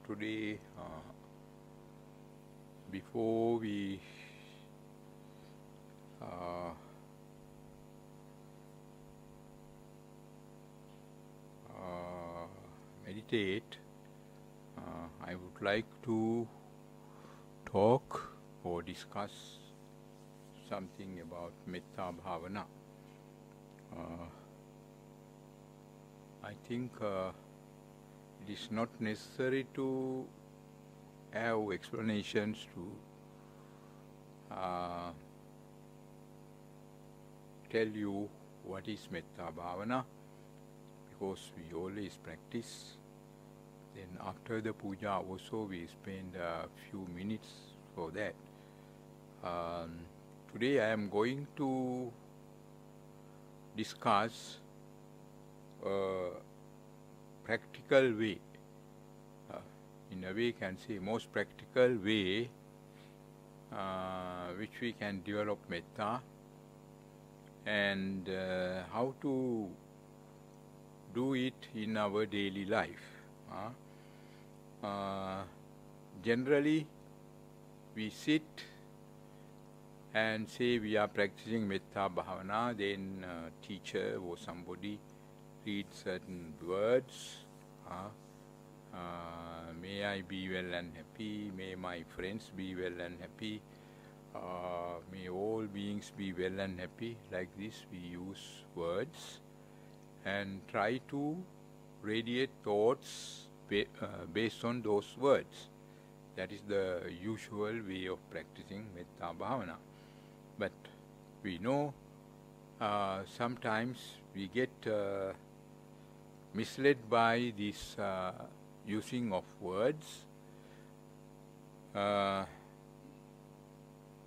Today, before we meditate, I would like to talk or discuss something about Metta Bhavana. I think it is not necessary to have explanations to tell you what is Metta Bhavana, because we always practice. Then after the puja also we spend a few minutes for that. Today I am going to discuss a practical way, in a way can say most practical way which we can develop metta, and how to do it in our daily life. Generally we sit and say we are practicing Metta Bhavana, then teacher or somebody reads certain words. May I be well and happy, may my friends be well and happy, may all beings be well and happy. Like this we use words and try to radiate thoughts based on those words. That is the usual way of practicing Metta Bhavana. But we know sometimes we get misled by this using of words,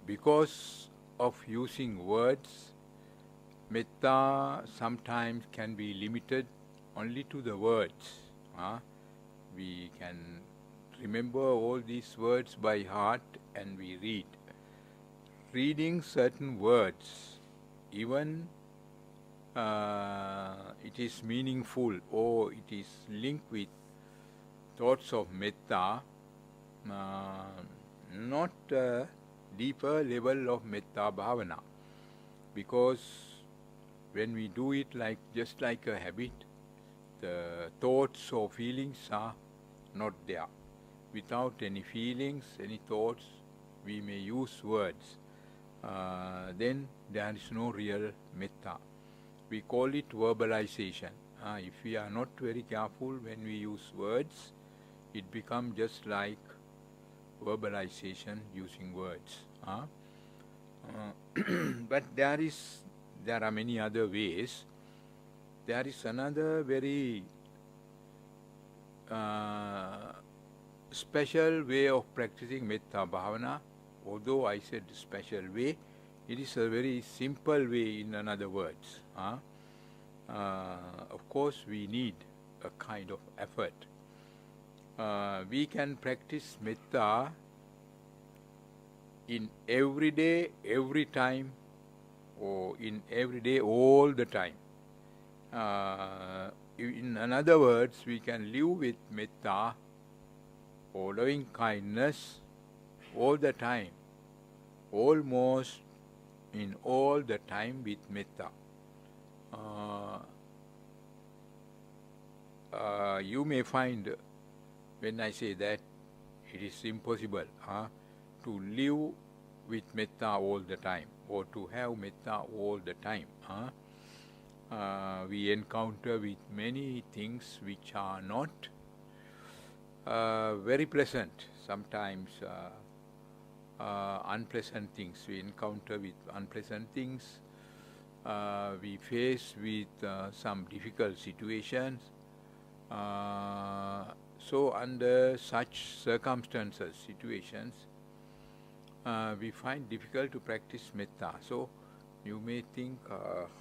because of using words. Metta sometimes can be limited only to the words. We can remember all these words by heart and we read. Reading certain words, even it is meaningful or it is linked with thoughts of metta, not a deeper level of Metta Bhavana, because when we do it just like a habit, the thoughts or feelings are not there. Without any feelings, any thoughts, we may use words. Then there is no real metta. We call it verbalization. If we are not very careful when we use words, it becomes just like verbalization using words. But there are many other ways. There is another very special way of practicing Metta Bhavana. Although I said special way, it is a very simple way, in other words. Of course, we need a kind of effort. We can practice Metta in every day, every time, or in every day, all the time. In other words, we can live with Metta or loving kindness all the time, almost in all the time with Metta. You may find, when I say that, it is impossible to live with Metta all the time, or to have Metta all the time. We encounter with many things which are not very pleasant. Sometimes unpleasant things. We encounter with unpleasant things. We face with some difficult situations. So under such circumstances, situations, we find difficult to practice Metta. So you may think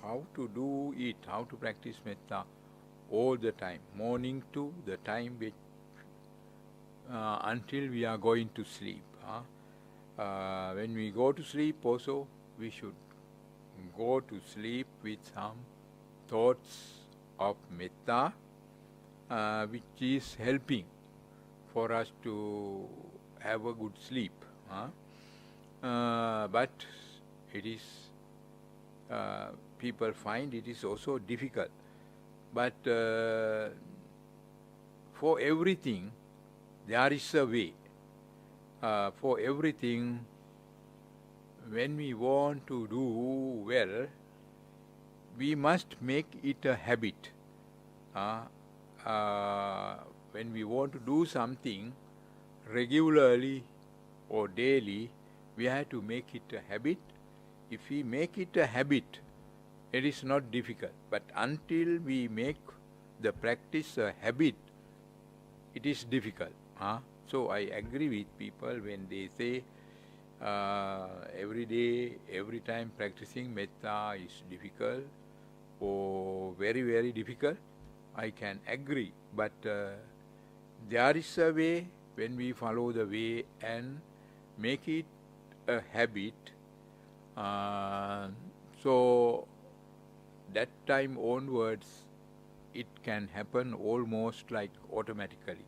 how to do it, how to practice Metta all the time, morning to the time which, until we are going to sleep. When we go to sleep also, we should go to sleep with some thoughts of Metta, which is helping for us to have a good sleep. But it is, people find it is also difficult. But for everything, there is a way. For everything, when we want to do well, we must make it a habit. When we want to do something regularly or daily, we have to make it a habit. If we make it a habit, it is not difficult. But until we make the practice a habit, it is difficult. So I agree with people when they say every day, every time practicing metta is difficult or very, very difficult. I can agree. But there is a way. When we follow the way and make it a habit, so that time onwards, it can happen almost like automatically.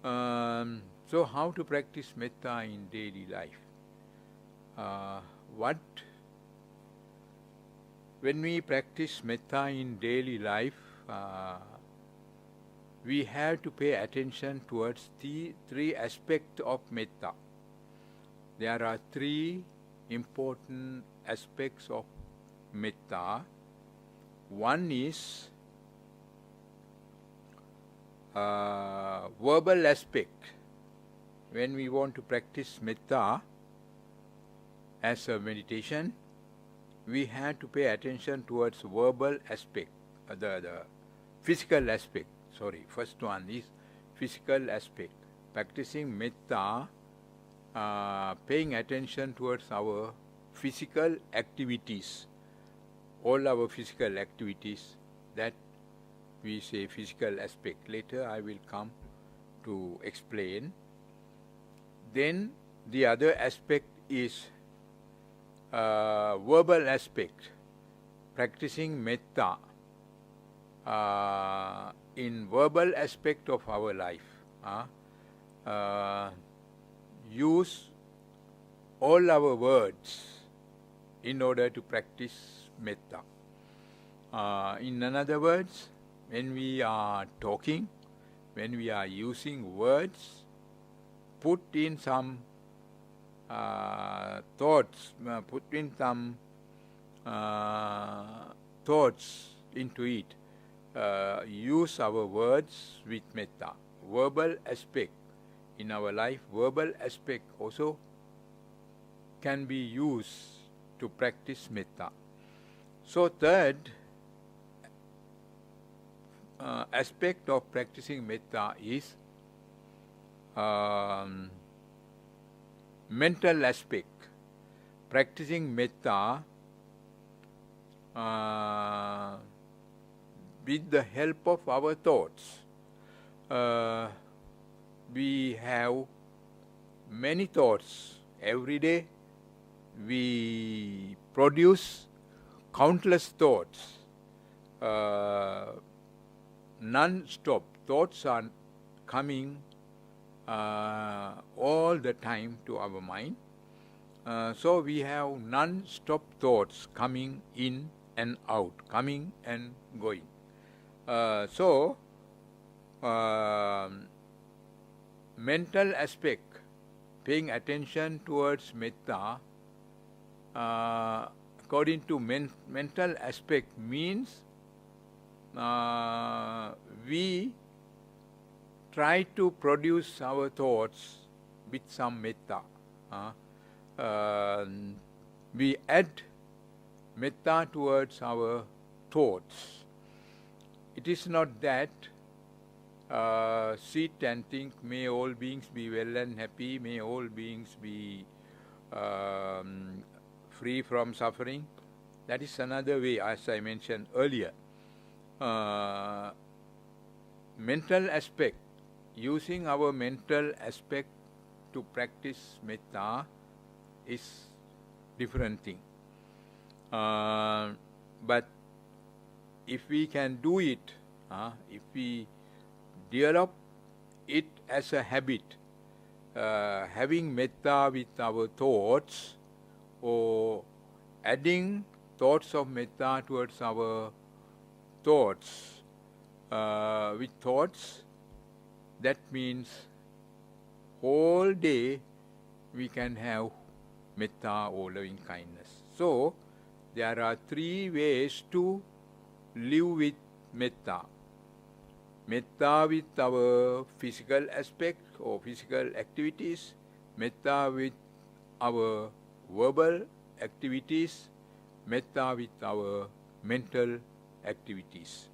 So how to practice metta in daily life? When we practice metta in daily life, we have to pay attention towards the three aspects of metta. There are three important aspects of metta. One is verbal aspect. When we want to practice metta as a meditation, we have to pay attention towards verbal aspect, the physical aspect. First one is physical aspect. Practicing metta, paying attention towards our physical activities, all our physical activities, that we say physical aspect. Later I will come to explain. Then the other aspect is verbal aspect. Practicing metta in verbal aspect of our life. Use all our words in order to practice metta. In other words, when we are talking, when we are using words, put in some thoughts, put in some thoughts into it. Use our words with metta. Verbal aspect in our life, verbal aspect also can be used to practice metta. So third aspect of practicing metta is mental aspect. Practicing metta with the help of our thoughts. We have many thoughts every day. We produce countless thoughts. Non-stop thoughts are coming all the time to our mind. So we have non-stop thoughts coming in and out, coming and going. So mental aspect, paying attention towards metta, according to mental aspect means we try to produce our thoughts with some metta. We add metta towards our thoughts. It is not that sit and think, may all beings be well and happy, may all beings be free from suffering. That is another way, as I mentioned earlier. Mental aspect, using our mental aspect to practice metta is different thing. But if we can do it, if we develop it as a habit, having metta with our thoughts, or adding thoughts of metta towards our thoughts, with thoughts, that means whole day we can have metta or loving kindness. So, there are 3 ways to live with metta. Metta with our physical aspect or physical activities, metta with our verbal activities, metta with our mental activities.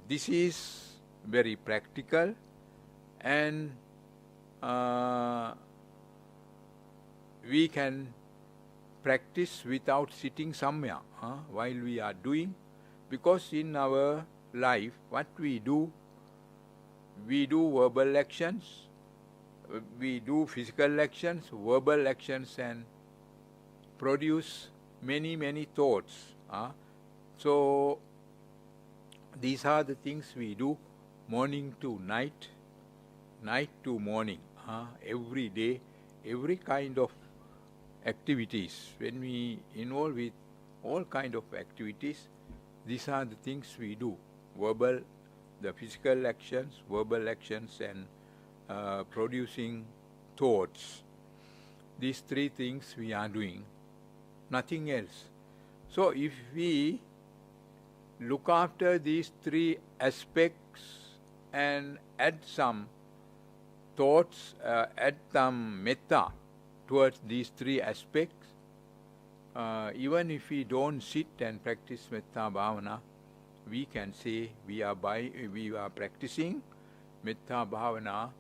This is very practical, and we can practice without sitting somewhere while we are doing, because in our life, what we do verbal actions, we do physical actions, verbal actions, and produce many thoughts. So, these are the things we do morning to night, night to morning, every day, every kind of activities. When we involve with all kind of activities, these are the things we do. Verbal, the physical actions, verbal actions, and producing thoughts. These 3 things we are doing, nothing else. So if we look after these 3 aspects and add some thoughts, add some metta towards these 3 aspects, even if we don't sit and practice metta bhavana, we can say we are practicing metta bhavana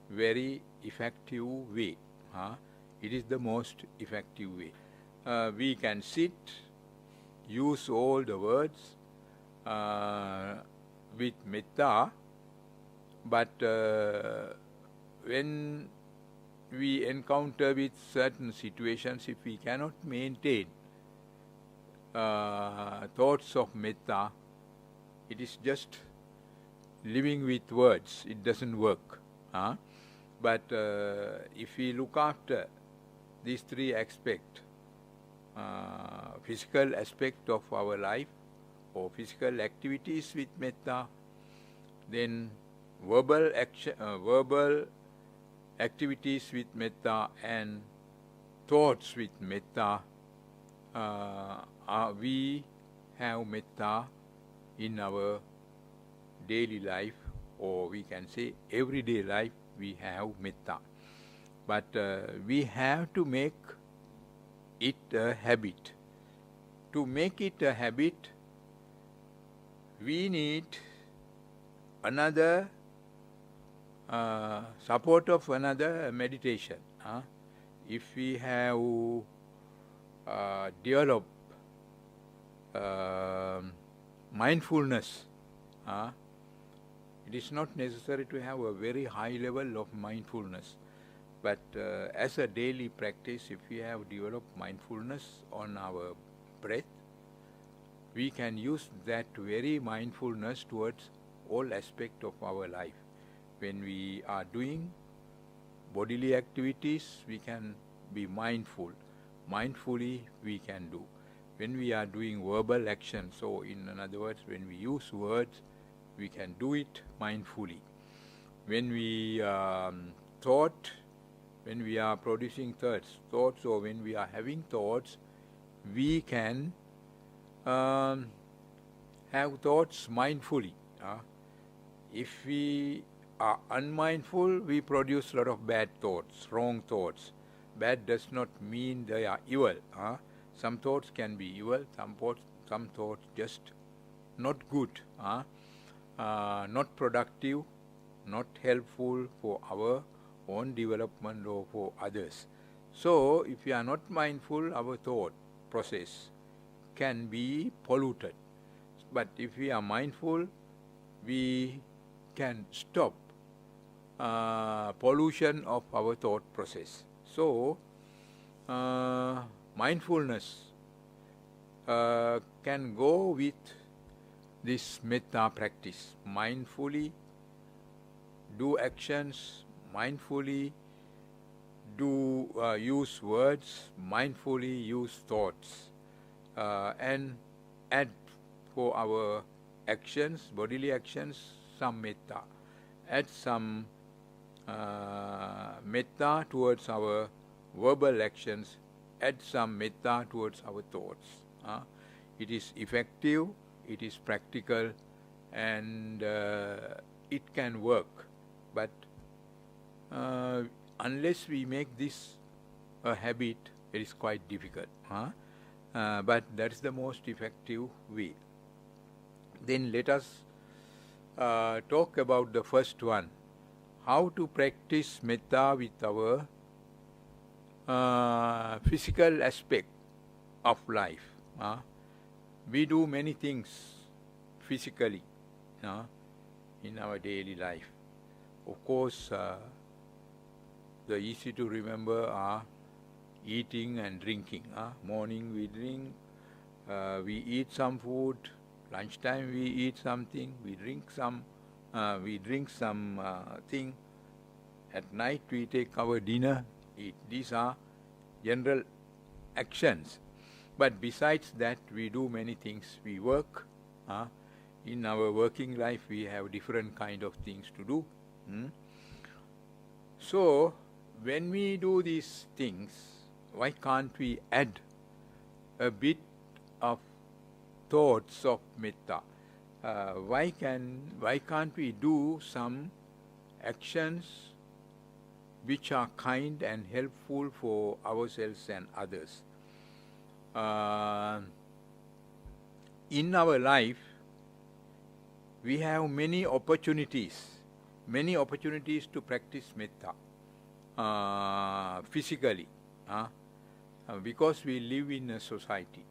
very effective way. It is the most effective way. We can sit, use all the words with metta, but when we encounter with certain situations, if we cannot maintain thoughts of metta, it is just living with words. It doesn't work. But if we look after these 3 aspects, physical aspect of our life or physical activities with metta, then verbal activities with metta, and thoughts with metta, we have metta in our daily life, or we can say everyday life we have metta. But we have to make it a habit. To make it a habit, we need another support of another meditation. If we have developed mindfulness, it is not necessary to have a very high level of mindfulness. But as a daily practice, if we have developed mindfulness on our breath, we can use that very mindfulness towards all aspects of our life. When we are doing bodily activities, we can be mindful. Mindfully we can do. When we are doing verbal action, so in other words, when we use words, we can do it mindfully. When we when we are producing thoughts, or when we are having thoughts, we can have thoughts mindfully. If we are unmindful, we produce a lot of bad thoughts, wrong thoughts. Bad does not mean they are evil. Some thoughts can be evil, some thoughts just not good, not productive, not helpful for our own development or for others. So, if we are not mindful, our thought process can be polluted. But if we are mindful, we can stop pollution of our thought process. So, mindfulness can go with this metta practice. Mindfully do actions mindfully, use words mindfully, use thoughts, and add for our actions, bodily actions, some metta. Add some metta towards our verbal actions, add some metta towards our thoughts. It is effective, it is practical, and it can work. But unless we make this a habit, it is quite difficult. But that is the most effective way. Then let us talk about the first one. How to practice metta with our physical aspect of life. We do many things physically in our daily life. Of course, the easy to remember are eating and drinking. Morning we drink, we eat some food. Lunchtime we eat something. We drink some thing. At night we take our dinner, eat. These are general actions. But besides that, we do many things. We work. In our working life, we have different kind of things to do. So, when we do these things, why can't we add a bit of thoughts of metta? Why can't we do some actions which are kind and helpful for ourselves and others? In our life, we have many opportunities to practice metta physically, because we live in a society.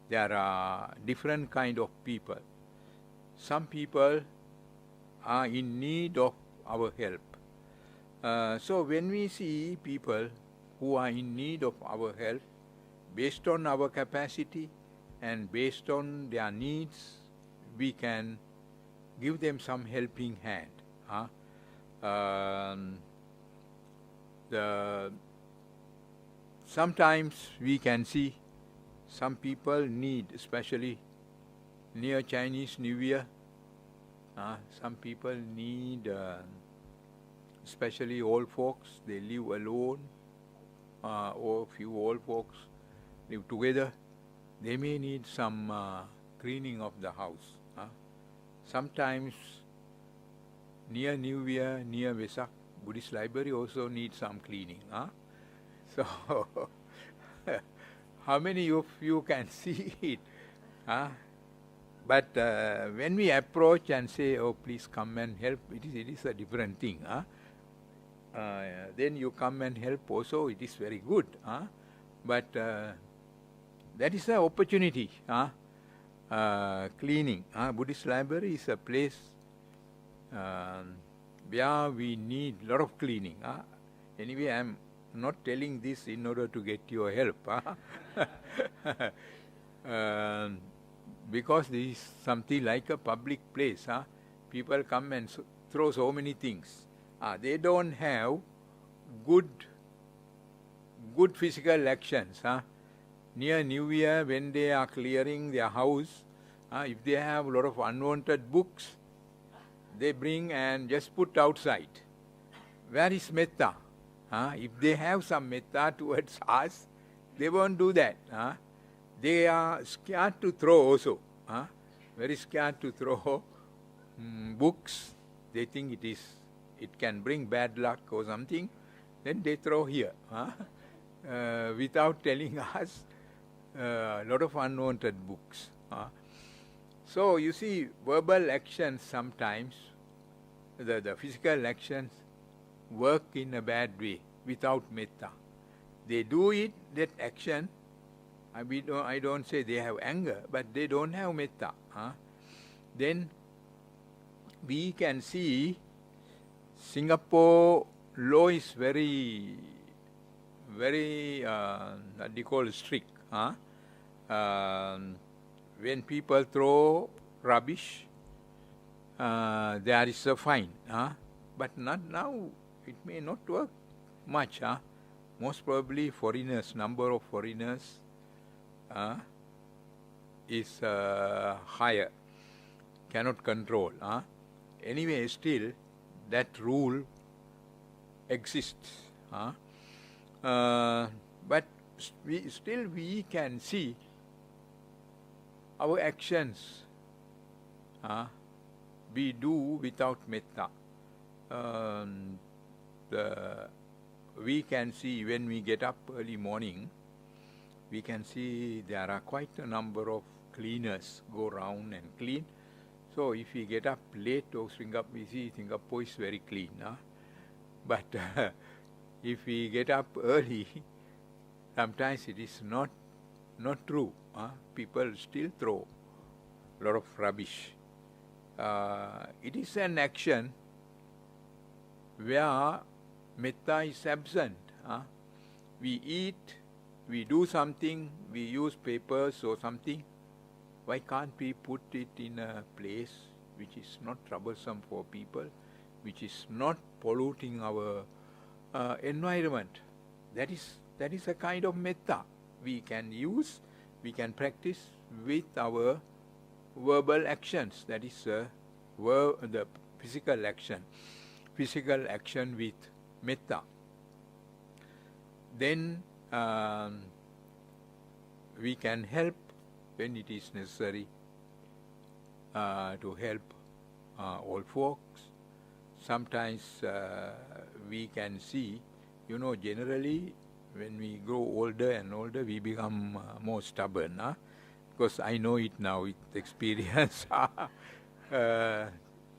There are different kind of people. Some people are in need of our help. So when we see people who are in need of our help, based on our capacity and based on their needs, we can give them some helping hand. Sometimes we can see some people need, especially near Chinese New Year, some people need, especially old folks, they live alone, or few old folks live together. They may need some cleaning of the house. Sometimes near New Year, near Vesak, Buddhist library also needs some cleaning. So, how many of you can see it? But when we approach and say, oh, please come and help, it is a different thing. Then you come and help also, it is very good. But that is an opportunity. Cleaning. Buddhist library is a place where we need a lot of cleaning. Anyway, I am not telling this in order to get your help. Because this is something like a public place. People come and throw so many things. They don't have good physical actions. Near New Year, when they are clearing their house, if they have a lot of unwanted books, they bring and just put outside. Where is metta? If they have some metta towards us, they won't do that. They are scared to throw also. Very scared to throw books. They think it can bring bad luck or something. Then they throw here. Without telling us a lot of unwanted books. So you see, verbal actions sometimes, the physical actions work in a bad way without metta. They do it, that action. I don't say they have anger, but they don't have metta. Then we can see Singapore law is very what do you call, strict. When people throw rubbish, there is a fine. but not now. It may not work much. Most probably foreigners, number of foreigners is higher, cannot control. Anyway, still that rule exists. But we can see our actions we do without metta. We can see when we get up early morning, we can see there are quite a number of cleaners go around and clean. So if we get up late to Singapore, we see Singapore is very clean. But if we get up early, sometimes it is not true. People still throw a lot of rubbish. It is an action where metta is absent. We eat, we do something, we use papers or something. Why can't we put it in a place which is not troublesome for people, which is not polluting our environment? That is a kind of metta we can use, we can practice with our verbal actions. That is the physical action. Physical action with metta. Then we can help when it is necessary to help old folks. Sometimes we can see, generally when we grow older and older, we become more stubborn. Because I know it now with experience.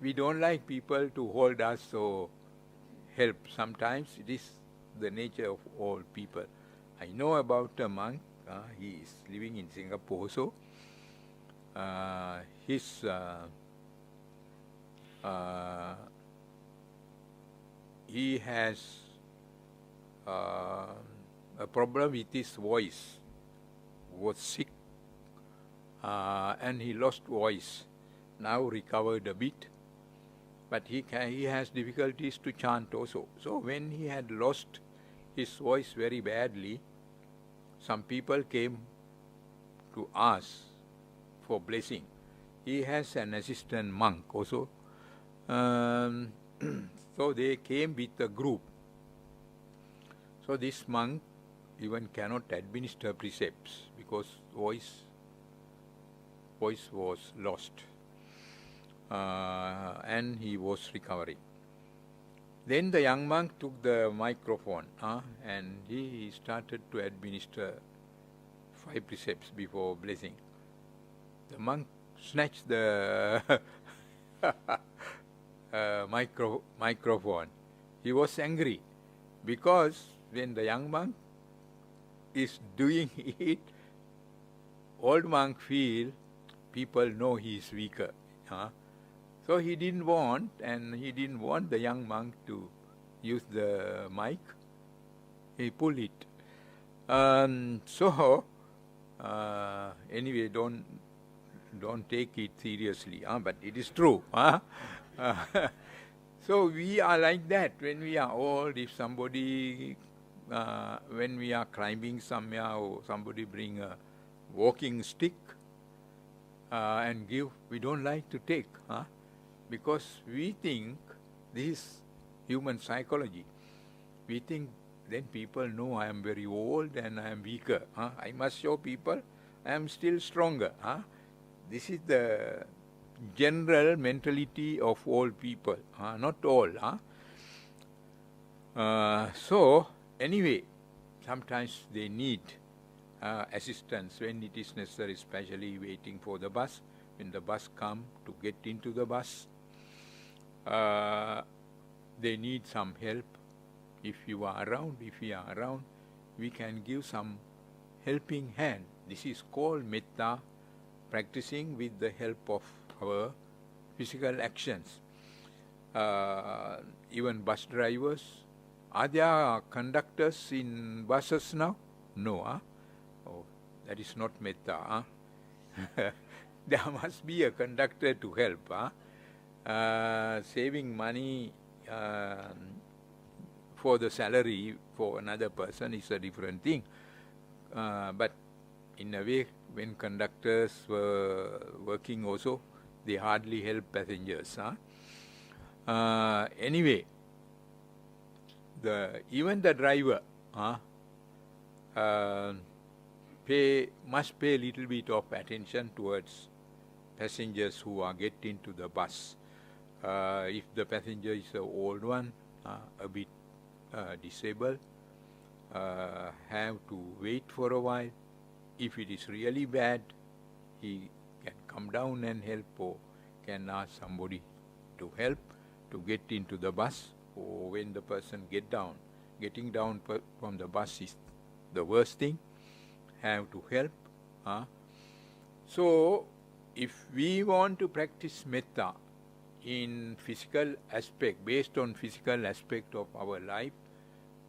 We don't like people to hold us or help. Sometimes it is the nature of all people. I know about a monk. He is living in Singapore also. He has a problem with his voice. Was sick and he lost voice. Now recovered a bit, but he has difficulties to chant also. So when he had lost his voice very badly, some people came to ask for blessing. He has an assistant monk also. So they came with a group. So this monk even cannot administer precepts because voice was lost. And he was recovering. Then the young monk took the microphone and he started to administer 5 precepts before blessing. The monk snatched the microphone. He was angry because when the young monk is doing it, old monk feel people know he is weaker. So he didn't want the young monk to use the mic. He pulled it. Anyway, don't take it seriously. But it is true. So we are like that when we are old. If somebody, when we are climbing somewhere, or somebody bring a walking stick and give, we don't like to take. Because we think this is human psychology. We think then people know I am very old and I am weaker. I must show people I am still stronger. This is the general mentality of all people. Not all. So anyway, sometimes they need assistance when it is necessary, especially waiting for the bus. When the bus comes to get into the bus, they need some help. If you are around, if we are around, we can give some helping hand. This is called metta, practicing with the help of our physical actions. Even bus drivers, are there conductors in buses now? No. Oh, that is not metta. There must be a conductor to help. Saving money for the salary for another person is a different thing. But in a way, when conductors were working also, they hardly help passengers. Anyway, even the driver must pay a little bit of attention towards passengers who are getting into the bus. If the passenger is an old one, a bit disabled, have to wait for a while. If it is really bad, he can come down and help, or can ask somebody to help to get into the bus. Or when the person getting down from the bus is the worst thing, have to help. So, if we want to practice metta in physical aspect, based on physical aspect of our life,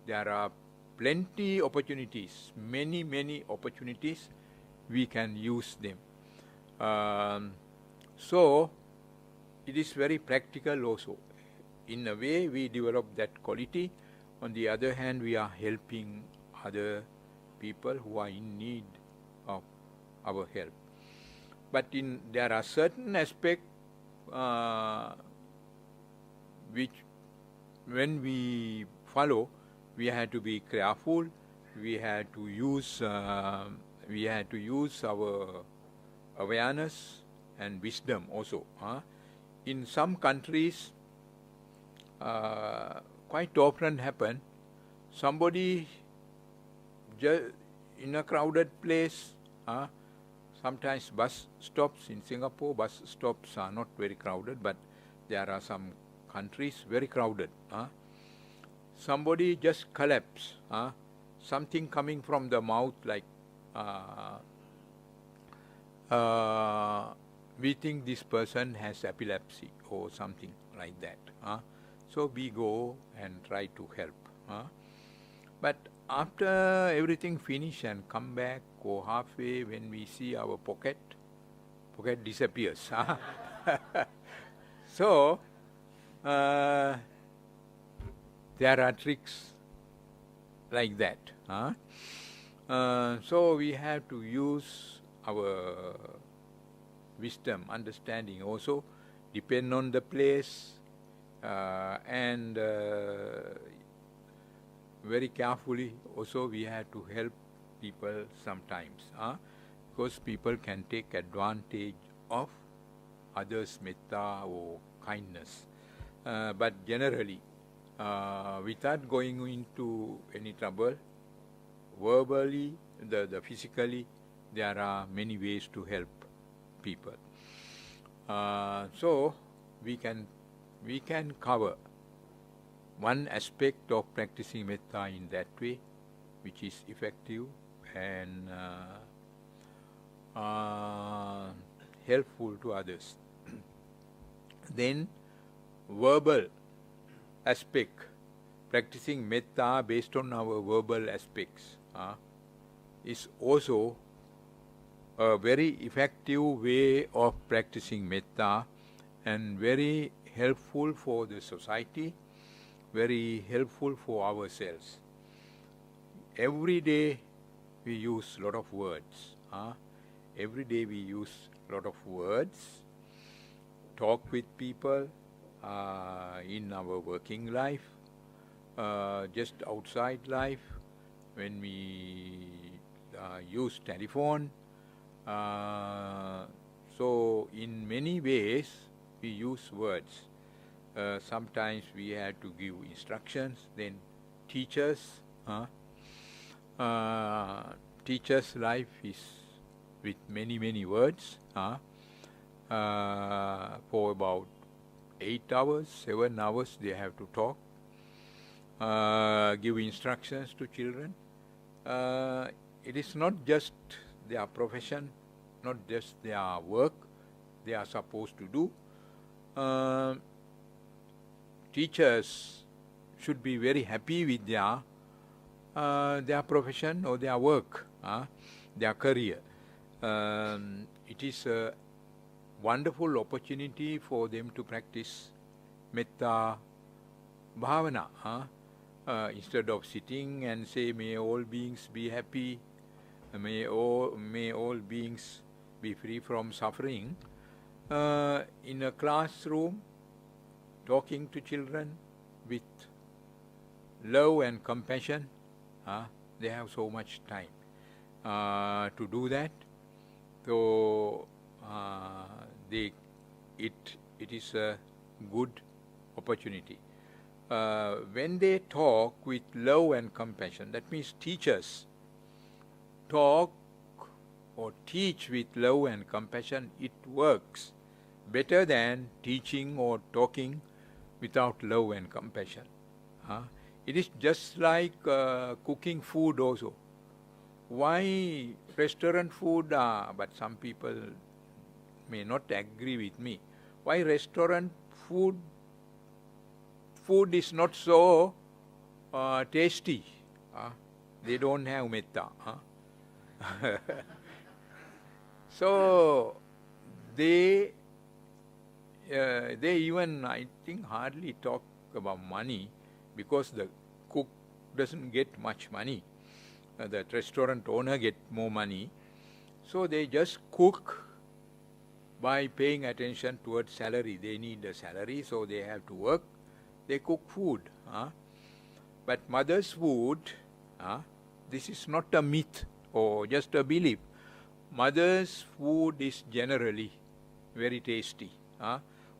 there are plenty opportunities, many opportunities, we can use them. So, it is very practical also. In a way, we develop that quality. On the other hand, we are helping other people who are in need of our help. But there are certain aspects which, when we follow, we have to be careful. We have to use our awareness and wisdom also. In some countries, quite often happen, somebody in a crowded place, sometimes bus stops. In Singapore, bus stops are not very crowded, but there are some countries very crowded. Somebody just collapse, something coming from the mouth, like we think this person has epilepsy or something like that. So we go and try to help. But after everything finish and come back, go halfway, when we see our pocket disappears. So, there are tricks like that. So we have to use our wisdom, understanding also, depend on the place, and very carefully also we have to help people sometimes, because people can take advantage of others' metta or kindness. But generally, without going into any trouble, verbally, the physically, there are many ways to help people. So we can cover one aspect of practicing metta in that way, which is effective and helpful to others. Then verbal aspect, practicing metta based on our verbal aspects, is also a very effective way of practicing metta, and very helpful for the society, very helpful for ourselves. Every day we use a lot of words. Every day we use a lot of words, talk with people in our working life, just outside life, when we use telephone. So in many ways we use words. Sometimes we have to give instructions, then teachers. Teachers' life is with many words. For about 8 hours, 7 hours they have to talk, give instructions to children. It is not just their profession, not just their work they are supposed to do. Teachers should be very happy with their profession or their work, their career. It is a wonderful opportunity for them to practice metta bhavana. Instead of sitting and say, may all beings be happy, may all beings be free from suffering, in a classroom, talking to children with love and compassion, they have so much time to do that. So it is a good opportunity. When they talk with love and compassion, that means teachers talk or teach with love and compassion, it works better than teaching or talking without love and compassion. It is just like cooking food also. Why restaurant food, but some people may not agree with me. Why restaurant food is not so tasty? They don't have metta. So they even, I think, hardly talk about money, because the cook doesn't get much money. The restaurant owner get more money. So they just cook by paying attention towards salary. They need a salary, so they have to work. They cook food. But mother's food, this is not a myth or just a belief. Mother's food is generally very tasty.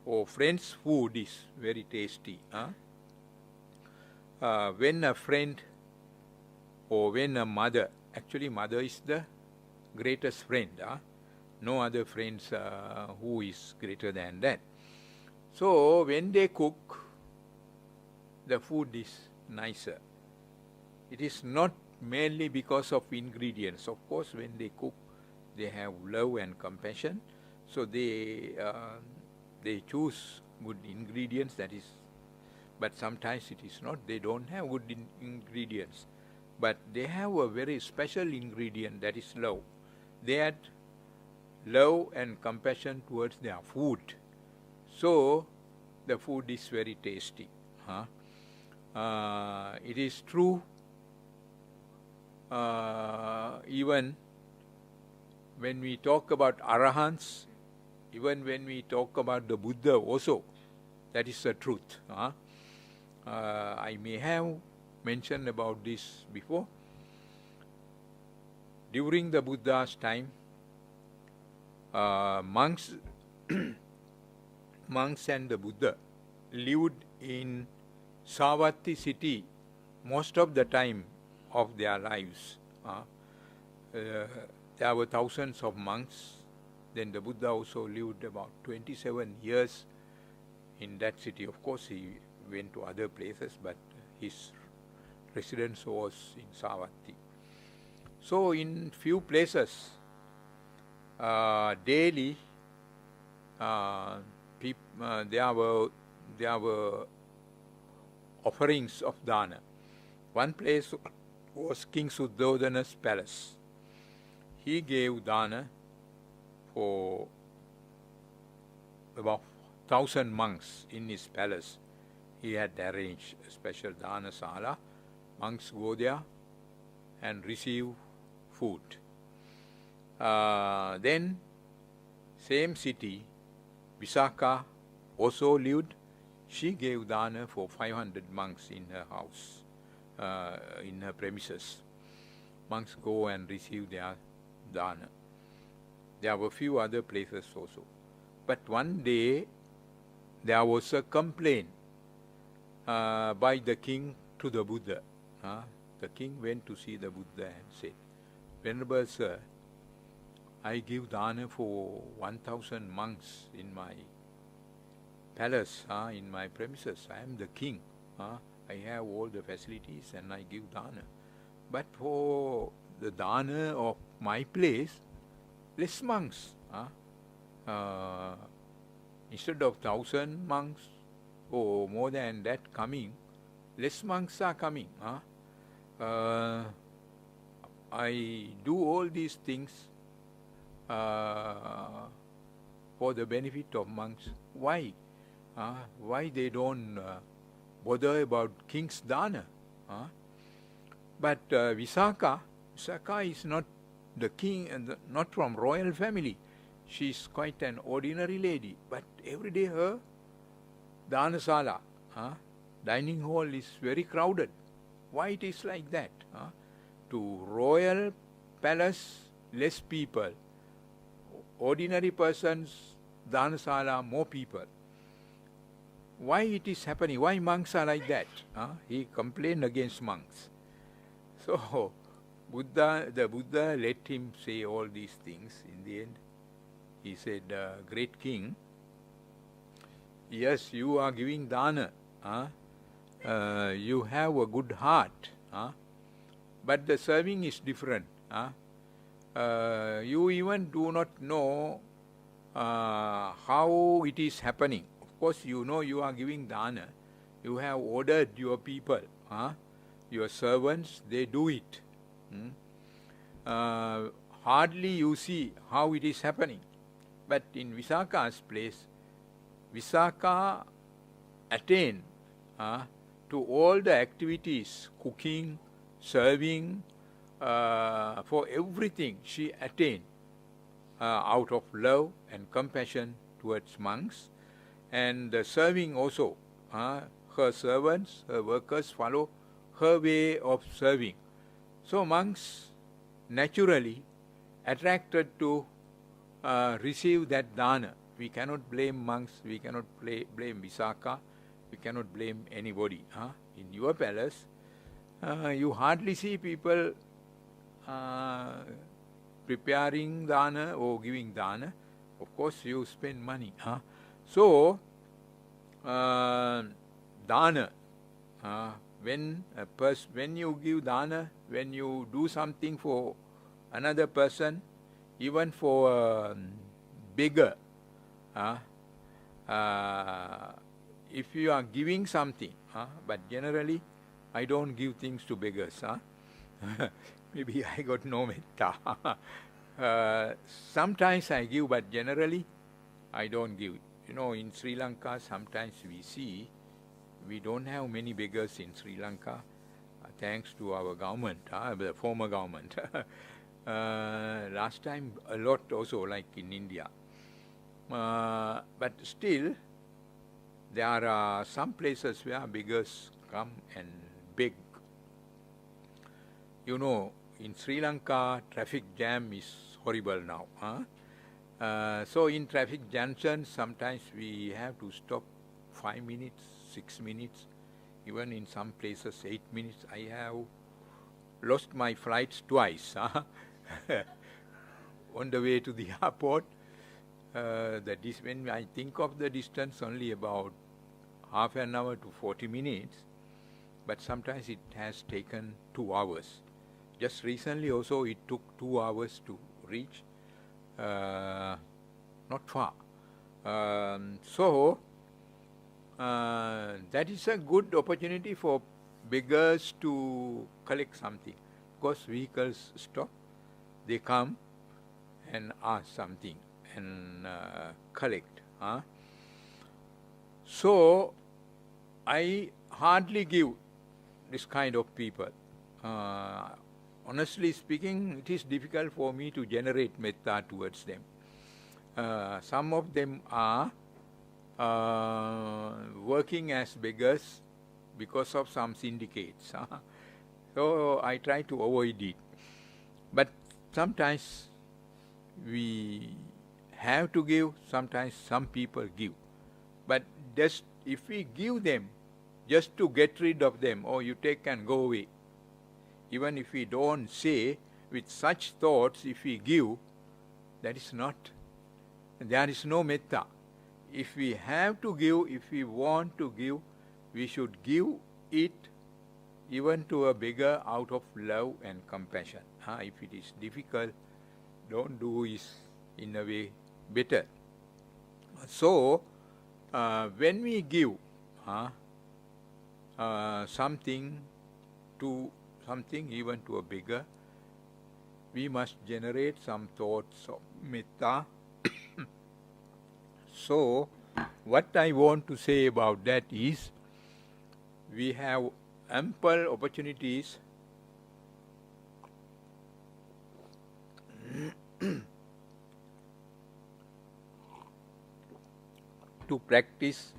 Or friend's food is very tasty. When a friend or when a mother, actually mother is the greatest friend. No other friends who is greater than that. So when they cook, the food is nicer. It is not mainly because of ingredients. Of course, when they cook, they have love and compassion. So they choose good ingredients, that is. But sometimes it is not. They don't have good ingredients. But they have a very special ingredient, that is love. They add love and compassion towards their food. So the food is very tasty. It is true even when we talk about arahants, even when we talk about the Buddha also, that is the truth. I may have mentioned about this before. During the Buddha's time, monks and the Buddha lived in Savatthi city most of the time of their lives. There were thousands of monks. Then the Buddha also lived about 27 years in that city. Of course, he went to other places, but his residence was in Savatthi. So in few places, daily, there were offerings of dana. One place was King Suddhodana's palace. He gave dana for about 1,000 monks in his palace. He had arranged a special dana sala. Monks go there and receive food. Then, same city, Visakha also lived. She gave dana for 500 monks in her house, in her premises. Monks go and receive their dana. There were few other places also. But one day, there was a complaint by the king to the Buddha. The king went to see the Buddha and said, Venerable Sir, I give dana for 1,000 monks in my palace, in my premises. I am the king. I have all the facilities and I give dana. But for the dana of my place, less monks. Instead of 1,000 monks or more than that coming, less monks are coming. I do all these things for the benefit of monks. Why? Why they don't bother about king's dana. But Visakha is not the king and not from royal family. She is quite an ordinary lady, but every day her Dhanasala, dining hall is very crowded. Why it is like that? To royal palace, less people. Ordinary persons, Dhanasala, more people. Why it is happening? Why monks are like that? He complained against monks. So, the Buddha let him say all these things. In the end, he said, great king, yes, you are giving dana. You have a good heart. But the serving is different. You even do not know how it is happening. Of course, you know you are giving dana. You have ordered your people, your servants, they do it. Hardly you see how it is happening. But in Visakha's place, Visakha attained to all the activities, cooking, serving, for everything she attained out of love and compassion towards monks. And the serving also, her servants, her workers follow her way of serving. So monks naturally attracted to receive that dana. We cannot blame monks, we cannot blame Visakha, we cannot blame anybody. In your palace, you hardly see people preparing dana or giving dana. Of course, you spend money. So, dana, when you give dana, when you do something for another person, even for a beggar, if you are giving something, but generally I don't give things to beggars. Maybe I got no metta. Sometimes I give, but generally I don't give. You know, in Sri Lanka, sometimes we see we don't have many beggars in Sri Lanka, thanks to our government, the former government. Last time a lot also, like in India. But still, there are some places where beggars come and beg. You know, in Sri Lanka, traffic jam is horrible now. So in traffic junctions, sometimes we have to stop 5 minutes, 6 minutes, even in some places 8 minutes. I have lost my flights twice. On the way to the airport, when I think of the distance, only about half an hour to 40 minutes, but sometimes it has taken 2 hours. Just recently also it took 2 hours to reach, not far. So, that is a good opportunity for beggars to collect something. Because vehicles stop, they come and ask something and collect. So, I hardly give this kind of people. Honestly speaking, it is difficult for me to generate metta towards them. Some of them are working as beggars because of some syndicates. So I try to avoid it. But sometimes we have to give, sometimes some people give. But just if we give them just to get rid of them, or you take and go away, even if we don't say with such thoughts, if we give, that is not, there is no metta. If we have to give, if we want to give, we should give it even to a beggar out of love and compassion. If it is difficult, don't do is in a way better. So, when we give something even to a beggar, we must generate some thoughts of metta. So, what I want to say about that is, we have ample opportunities to practice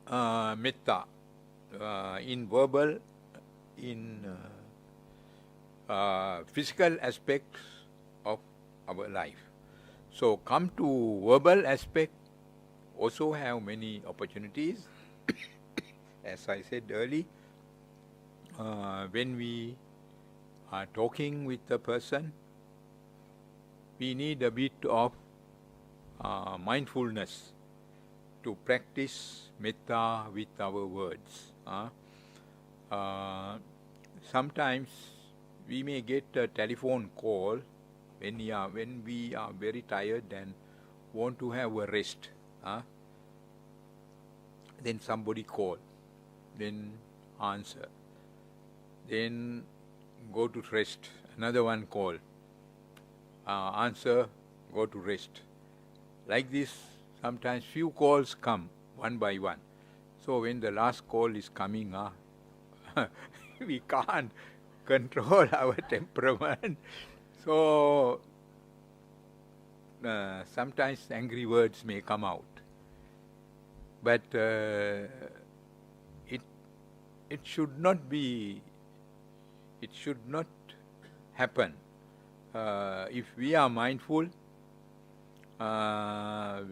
metta in verbal, in physical aspects of our life. So come to verbal aspect, also have many opportunities. As I said earlier, when we are talking with a person, we need a bit of mindfulness to practice metta with our words. Sometimes we may get a telephone call when we are very tired and want to have a rest. Then somebody call, then answer, then go to rest. Another one call, answer, go to rest. Like this, sometimes few calls come one by one. So when the last call is coming, we can't control our temperament. So sometimes angry words may come out. But it should not be, it should not happen. If we are mindful,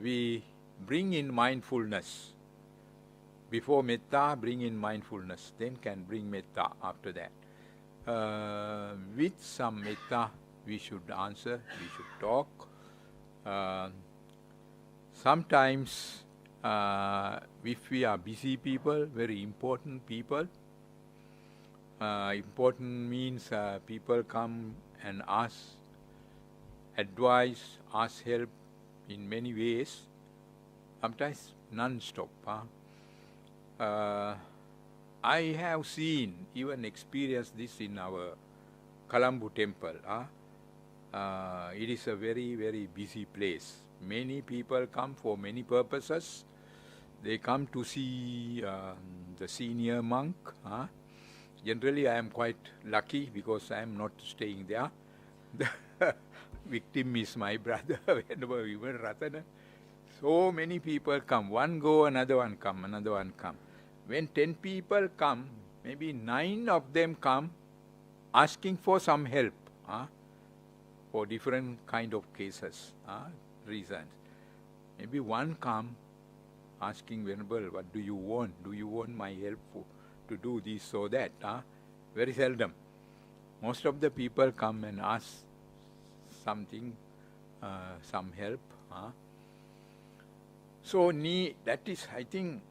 we bring in mindfulness. Before metta, bring in mindfulness, then can bring metta after that. With some metta, we should answer, we should talk. Sometimes, if we are busy people, very important people, important means people come and ask advice, ask help in many ways, sometimes non-stop. I have seen, even experienced this in our Colombo temple. It is a very, very busy place. Many people come for many purposes. They come to see the senior monk. Generally, I am quite lucky because I am not staying there. The victim is my brother, whenever we were Ratana. So many people come. One go, another one come, another one come. When 10 people come, maybe 9 of them come asking for some help for different kind of cases, reasons. Maybe one come asking Venerable, what do you want? Do you want my help to do this or that? Very seldom. Most of the people come and ask something, some help. So that is, I think,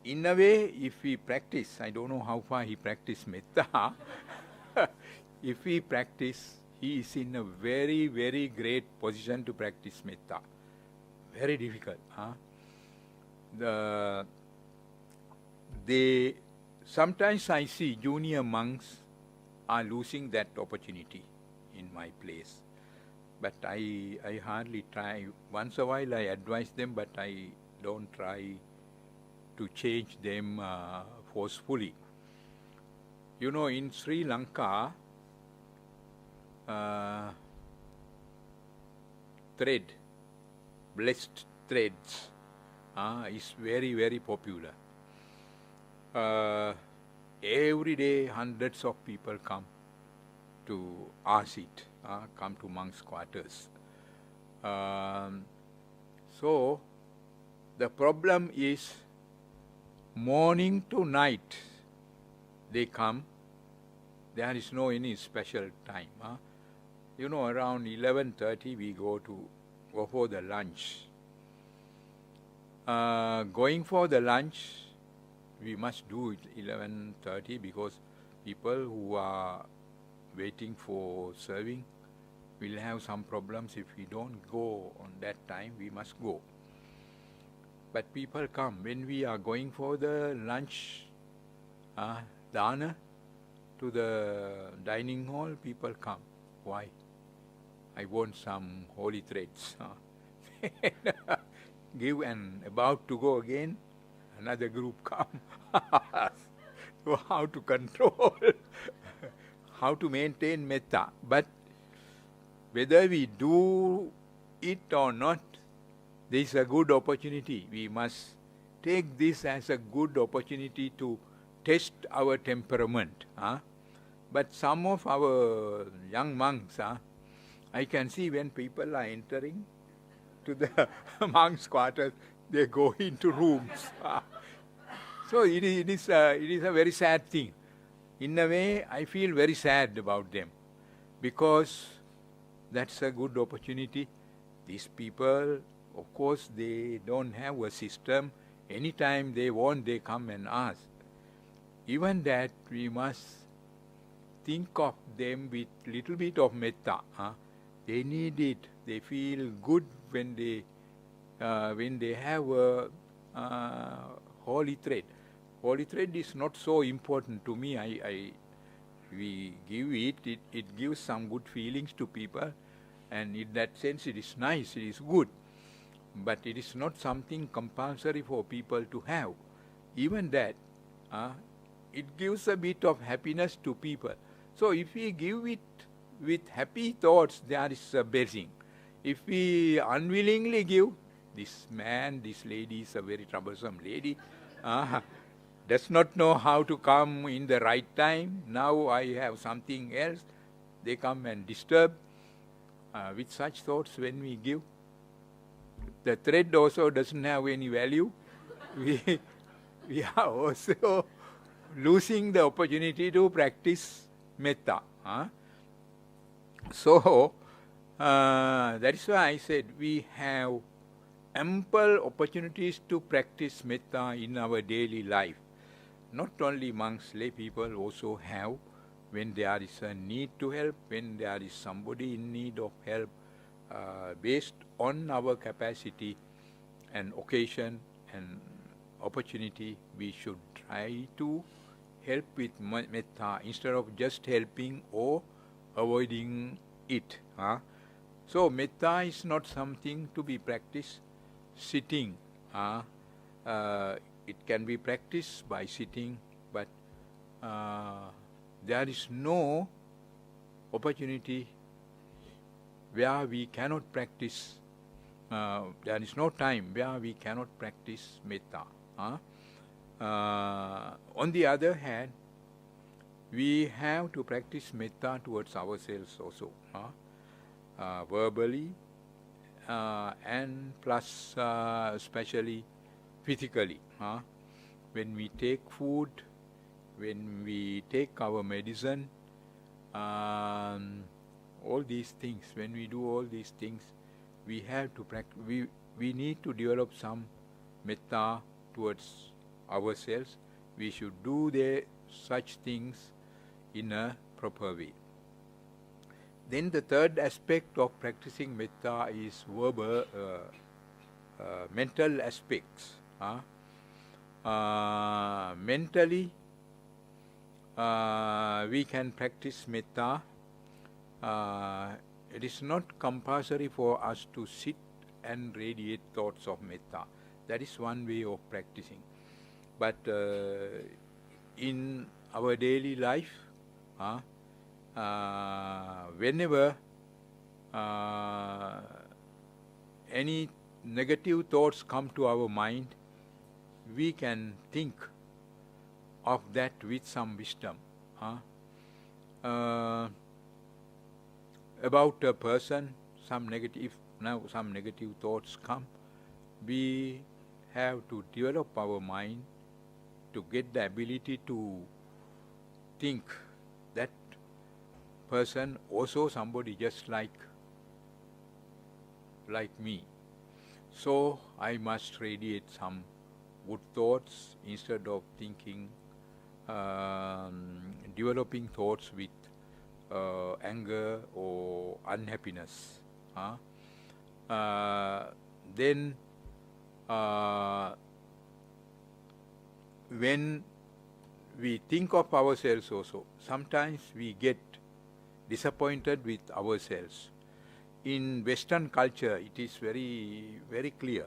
in a way, if we practice, I don't know how far he practiced metta. If we practice, he is in a very, very great position to practice metta. Very difficult. Sometimes I see junior monks are losing that opportunity in my place. But I hardly try. Once a while I advise them, but I don't try to change them forcefully. You know, in Sri Lanka, blessed threads is very, very popular. Every day hundreds of people come to ask it, come to monks' quarters. So the problem is morning to night they come. There is no any special time. You know, around 11:30 we go for the lunch. Going for the lunch, we must do it 11:30 because people who are waiting for serving will have some problems if we don't go on that time. We must go. But people come. When we are going for the lunch, dana, to the dining hall, people come. Why? I want some holy threads. Give and about to go again, another group come. So how to control, how to maintain metta. But whether we do it or not, this is a good opportunity. We must take this as a good opportunity to test our temperament. But some of our young monks, I can see when people are entering to the monks' quarters, they go into rooms. So it is a very sad thing. In a way, I feel very sad about them, because that's a good opportunity. These people, of course, they don't have a system. Anytime they want, they come and ask. Even that, we must think of them with little bit of metta. They need it. They feel good when they have a holy thread. Holy thread is not so important to me. We give it. It gives some good feelings to people, and in that sense, it is nice. It is good, but it is not something compulsory for people to have. Even that, it gives a bit of happiness to people. So if we give it with happy thoughts, there is a blessing. If we unwillingly give, this lady is a very troublesome lady, does not know how to come in the right time. Now I have something else. They come and disturb. With such thoughts, when we give, the thread also doesn't have any value. We are also losing the opportunity to practice metta. So, that is why I said we have ample opportunities to practice metta in our daily life. Not only monks, lay people also have, when there is a need to help, when there is somebody in need of help, based on our capacity and occasion and opportunity, we should try to help with metta instead of just helping or avoiding it. So metta is not something to be practiced sitting. It can be practiced by sitting, but there is no opportunity where we cannot practice. There is no time where we cannot practice metta. On the other hand, we have to practice metta towards ourselves also, verbally, and plus especially physically. When we take food, when we take our medicine, all these things, when we do all these things, we have to practice. We need to develop some metta towards ourselves. We should do such things in a proper way. Then the third aspect of practicing metta is verbal, mental aspects. Mentally, we can practice metta. It is not compulsory for us to sit and radiate thoughts of metta. That is one way of practicing. But in our daily life, whenever any negative thoughts come to our mind, we can think of that with some wisdom. About a person, some negative thoughts come, we have to develop our mind to get the ability to think that person also somebody just like me. So I must radiate some good thoughts instead of thinking, developing thoughts with anger or unhappiness. Then when we think of ourselves also, sometimes we get disappointed with ourselves. In Western culture, it is very, very clear.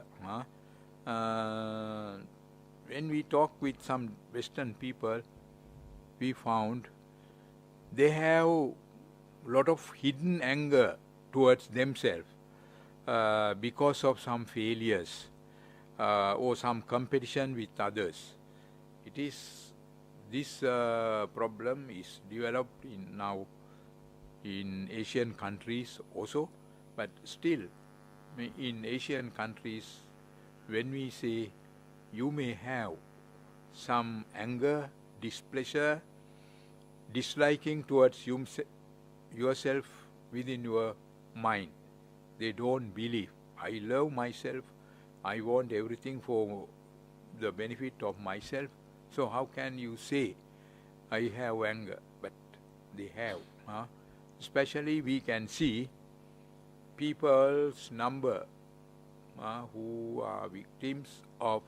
when we talk with some Western people, we found they have a lot of hidden anger towards themselves because of some failures or some competition with others. It is this problem is developed now in Asian countries also, but still in Asian countries, when we say you may have some anger, displeasure, disliking towards yourself within your mind, they don't believe. I love myself, I want everything for the benefit of myself, so how can you say I have anger? But they have. Especially we can see people's number who are victims of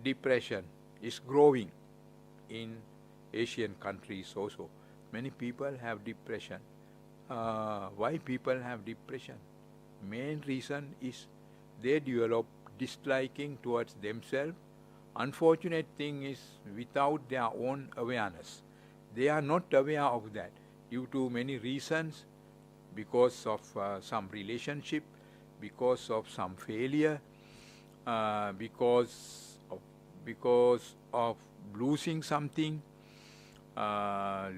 depression is growing in Asian countries also. Many people have depression. Why people have depression? Main reason is they develop disliking towards themselves. Unfortunate thing is without their own awareness. They are not aware of that due to many reasons, because of some relationship, because of some failure, because of losing something,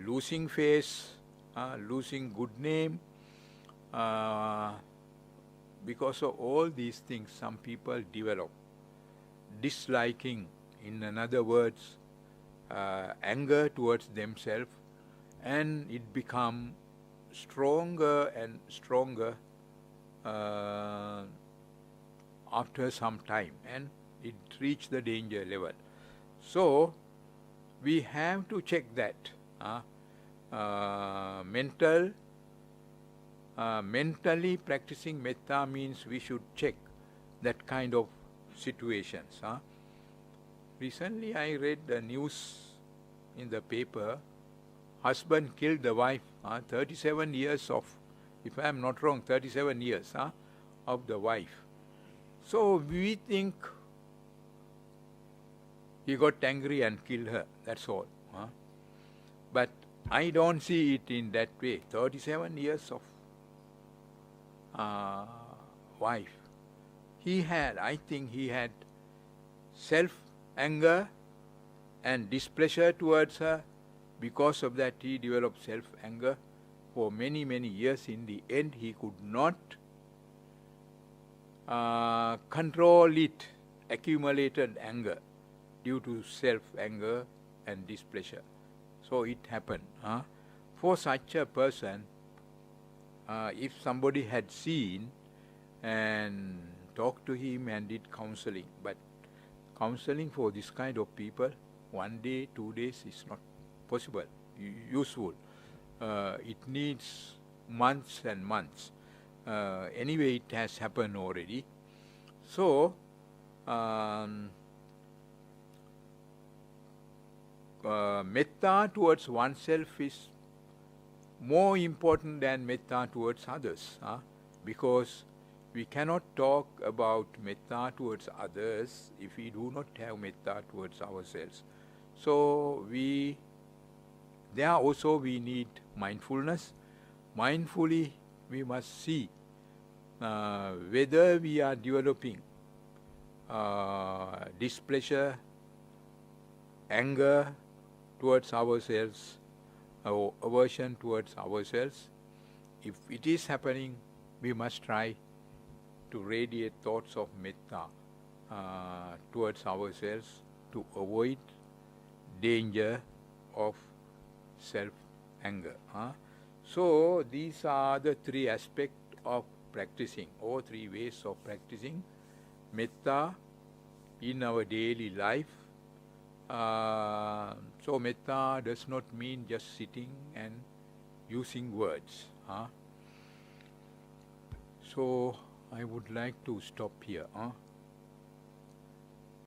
losing face, losing good name. Because of all these things, some people develop disliking, in other words, anger towards themselves, and it becomes stronger and stronger after some time, and it reach the danger level. So we have to check that. Mentally practicing metta means we should check that kind of situations. Recently I read the news in the paper, husband killed the wife, 37 years of, if I am not wrong, 37 years of the wife. So we think he got angry and killed her, that's all. But I don't see it in that way. 37 years of wife. I think he had self-anger and displeasure towards her. Because of that, he developed self-anger for many, many years. In the end, he could not control it, accumulated anger due to self-anger and displeasure. So it happened. For such a person, if somebody had seen and talked to him and did counseling, but counseling for this kind of people, 1 day, 2 days is not possible, useful. It needs months and months. Anyway, it has happened already. So, metta towards oneself is more important than metta towards others, because we cannot talk about metta towards others if we do not have metta towards ourselves. So there also we need mindfulness. Mindfully we must see whether we are developing displeasure, anger towards ourselves, or aversion towards ourselves. If it is happening, we must try to radiate thoughts of metta towards ourselves to avoid danger of self-anger. So these are the 3 aspects of practicing, or 3 ways of practicing metta in our daily life. So metta does not mean just sitting and using words. So I would like to stop here.